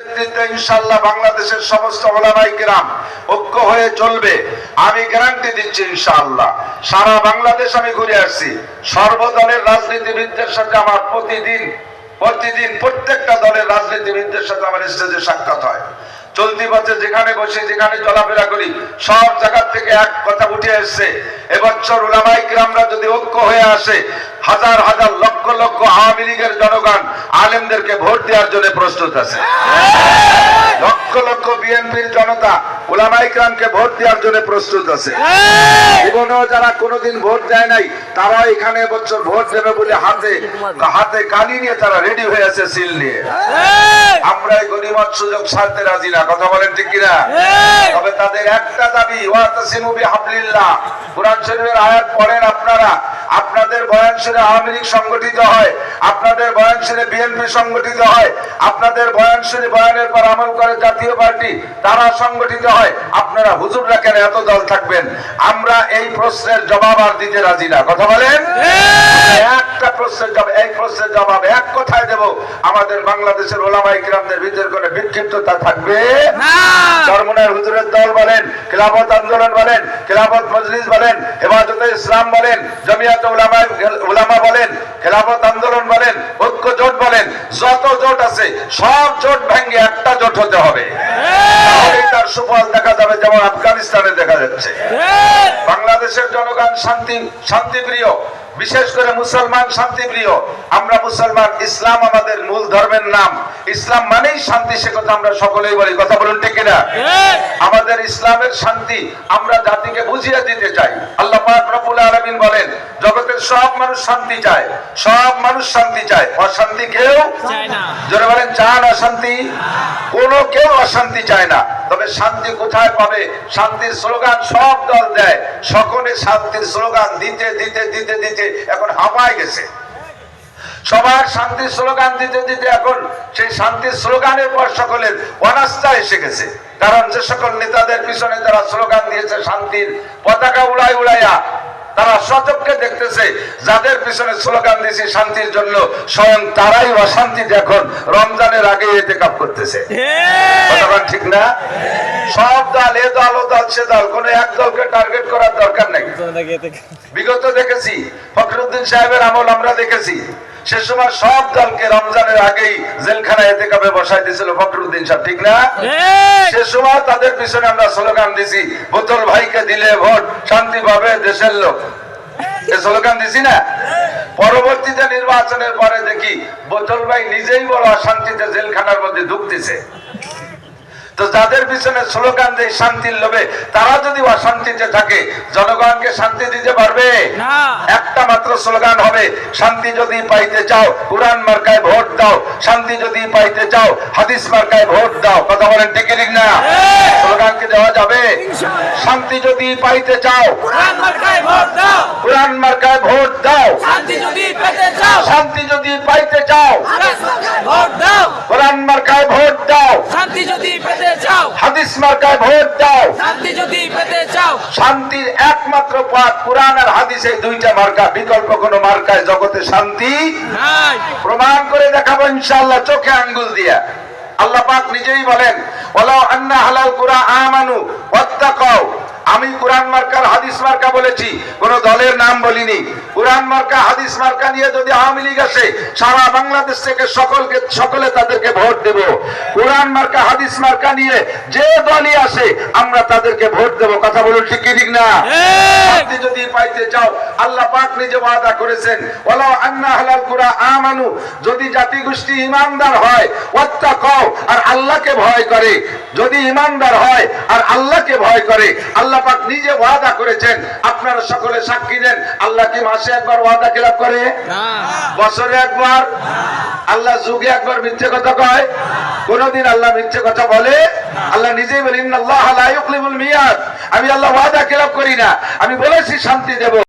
ইনশাআল্লাহ বাংলাদেশের সমস্ত ওলামায়ে কেরাম ঐক্য হয়ে চলবে। আমি গ্যারান্টি দিচ্ছি ইনশাআল্লাহ। সারা বাংলাদেশ আমি ঘুরে আসছি, সর্বদলের রাজনীতিবিদদের সাথে আমার প্রতিদিন প্রত্যেকটা দলের রাজনীতিবিদদের সাথে আমার স্টেজে সাক্ষাৎ হয়। চলতি পথে যেখানে বসে যেখানে চলাফেরা করি সব জায়গা থেকে এক কথা উঠে এসছে, এবছর উলামায়ে কেরামরা যদি ঐক্য হয়ে আসে, হাজার হাজার লক্ষ লক্ষ আওয়ামী লীগের জনগণ আলেমদেরকে ভোট দেওয়ার জন্য প্রস্তুত আছে। লক্ষ লক্ষ বিএনপির জনতা উলামায়ে কেরামকে ভোট দেওয়ার জন্য প্রস্তুত আছে। জীবনেও যারা কোনোদিন ভোট দেয় নাই তারা এখানে এবছর ভোট দেবে বলে হাতে কালি নিয়ে তারা রেডি হয়ে আছে, সিল নিয়ে। আমরা এই গনিমত সুযোগ ছাড়তে রাজি না, কথা বলেন ঠিক কিনা? তবে তাদের একটা দাবি, ওয়াতাসিমু বিহাবলিল্লাহ। কুরআন শরীফের আয়াত পড়েন আপনারা, আপনাদের বয়ান শুনে আওয়ামী লীগ সংগঠিত হয়, আপনাদের বয়ান শুনে বিএনপি সংগঠিত হয়, আপনাদের বয়ান শুনে বয়ানের পর আমল করে জাতীয় পার্টি তারা সংগঠিত হয়। আপনারা হুজুররা কেন এত দল থাকবেন? আমরা এই প্রশ্নের জবাব আর দিতে রাজি না, কথা বলেন। একটা প্রশ্নের জবাব, এই প্রশ্নের জবাব এক কথায় দেব, আমাদের বাংলাদেশের ওলামায়ে কেরামদের ভিতরে কোনো বিক্ষিপ্ততা থাকবে না। চরমনার হুজুরের দল বলেন, খিলাফত আন্দোলন বলেন, খিলাফত মজলিস বলেন, হেফাজতে ইসলাম বলেন, জমিয়াতে উলামা বলেন, খিলাফত আন্দোলন বলেন, ঐক্য জোট বলেন, যত জোট আছে সব জোট ভেঙে একটা জোট হতে হবে। তাহলেই তার সুফল দেখা যাবে, যেমন আফগানিস্তানে দেখা যাচ্ছে। বাংলাদেশের জনগণ শান্তিপ্রিয়, বিশেষ করে মুসলমান শান্তিপ্রিয়। আমরা মুসলমান, ইসলাম আমাদের মূল ধর্মের নাম। ইসলাম মানেই শান্তি, সে কথা আমরা সকলেই বলি, কথা বলুন ঠিক কিনা? আমাদের ইসলামের শান্তি আমরা জাতিকে বুঝিয়ে দিতে চাই। আল্লাহ পাক রব্বুল আলামিন বলেন, জগতের সব মানুষ শান্তি চায়, সব মানুষ শান্তি চায়, অশান্তি কেউ চায় না। যারা বলেন চান অশান্তি, কোনো কেউ অশান্তি চায় না। তবে শান্তি কোথায় পাবে? শান্তির স্লোগান সব দল দেয়, সকলে শান্তির স্লোগান দিতে দিতে দিতে দিতে এখন হাঁপায় গেছে। সবার শান্তির স্লোগান দিতে দিতে এখন সেই শান্তির স্লোগানের পর সকলের অনাস্থা এসে গেছে। কারণ যে সকল নেতাদের পিছনে তারা স্লোগান দিয়েছে শান্তির পতাকা উড়াইয়া, তারা সচক্ষে দেখতেছে যাদের পিছনে স্লোগান দিয়েছে শান্তির জন্য, স্বয়ং তারাই অশান্তিতে এখন রমজানের আগে ইতিকাফ করতেছে। ঠিক না? সব দল, এ দল ও দল সে দল, কোন এক দলকে টার্গেট করার দরকার নেই। বিগত দেখেছি, ফখরুদ্দিন সাহেবের আমল আমরা দেখেছি, সে সময় সব দলকে রমজানের আগেই জেলখানায় ইতিকাফে বসাই দিয়েছিল ফখরুদ্দিন সাহেব, ঠিক না? সে সময় তাদের পিছনে আমরা স্লোগান দিছি, বোতল ভাইকে দিলে ভোট শান্তি পাবে দেশের লোক, এ স্লোগান দিছি না? পরবর্তীতে নির্বাচনের পরে দেখি বোতল ভাই নিজেই বড় অশান্তিতে জেলখানার মধ্যে ঢুকতেছে। তো যাদের পিছনে স্লোগান দেয় শান্তির লোভে, তারা যদি অশান্তিতে থাকে জনগণকে শান্তি দিতে পারবে না। একটা মাত্র স্লোগান হবে, শান্তি যদি পাইতে চাও কুরআন মার্কায় ভোট দাও, শান্তি যদি পাইতে চাও হাদিস মার্কায় ভোট দাও, কথা বলেন ঠিক না? স্লোগানকে দেওয়া যাবে, শান্তি যদি পাইতে চাও কুরআন মার্কায় ভোট দাও, কুরআন মার্কায় ভোট দাও, শান্তি যদি পেতে চাও, শান্তি যদি পাইতে চাও হাদিস মার্কায় ভোট দাও, কুরআন মার্কায় ভোট দাও, শান্তি যদি হাদিস মার্কায় ভোট দাও, শান্তি যদি পেতে চাও। শান্তির একমাত্র পথ কুরআন আর হাদিস, এই দুইটা মার্কা, বিকল্প কোনো মার্কায় জগতে শান্তি নাই। প্রমাণ করে দেখাবো ইনশাআল্লাহ, চোখে আঙ্গুল দিয়া। আল্লাহ পাক নিজেই বলেন, ওয়ালাউ আন্না আহলাল কুরআ আমানু ওয়াত্তাকাউ। আমি কুরআন মার্কার হাদিস মার্কা বলেছি, কোন দলের নাম বলিনি। কুরআন মার্কা হাদিস মার্কা নিয়ে যদি আওয়ামী লীগ আসে, সারা বাংলাদেশ থেকে সকলে তাদেরকে ভোট দেব। কুরআন মার্কা হাদিস মার্কা নিয়ে যে দলই আসে আমরা তাদেরকে ভোট দেব, কথা বলুন ঠিক ঠিক না? শান্তি যদি পাইতে চাও, আল্লাহ পাক নিজে ওয়াদা করেছেন, ওয়ালাউ আন্না আহলাল কুরআ আমানু, যদি জাতি গোষ্ঠী ঈমানদার হয়, ওয়াত্তাকাউ, আর আল্লাহকে ভয় করে, যদি ঈমানদার হয় আর আল্লাহকে ভয় করে, আল্লাহ পাক নিজে ওয়াদা করেছেন। আপনারা সকলে সাক্ষী দেন, আল্লাহ কি মাসে একবার ওয়াদা খেলাপ করে? বছরে একবার? আল্লাহ যুগে একবার মিথ্যে কথা কয়? কোনদিন আল্লাহ মিথ্যে কথা বলে? আল্লাহ নিজেই বলেন, ইন্নাল্লাহা লা ইউখলিফুল মিয়াদ, আমি আল্লাহ ওয়াদা খেলাপ করি না। আমি বলেছি শান্তি দেব।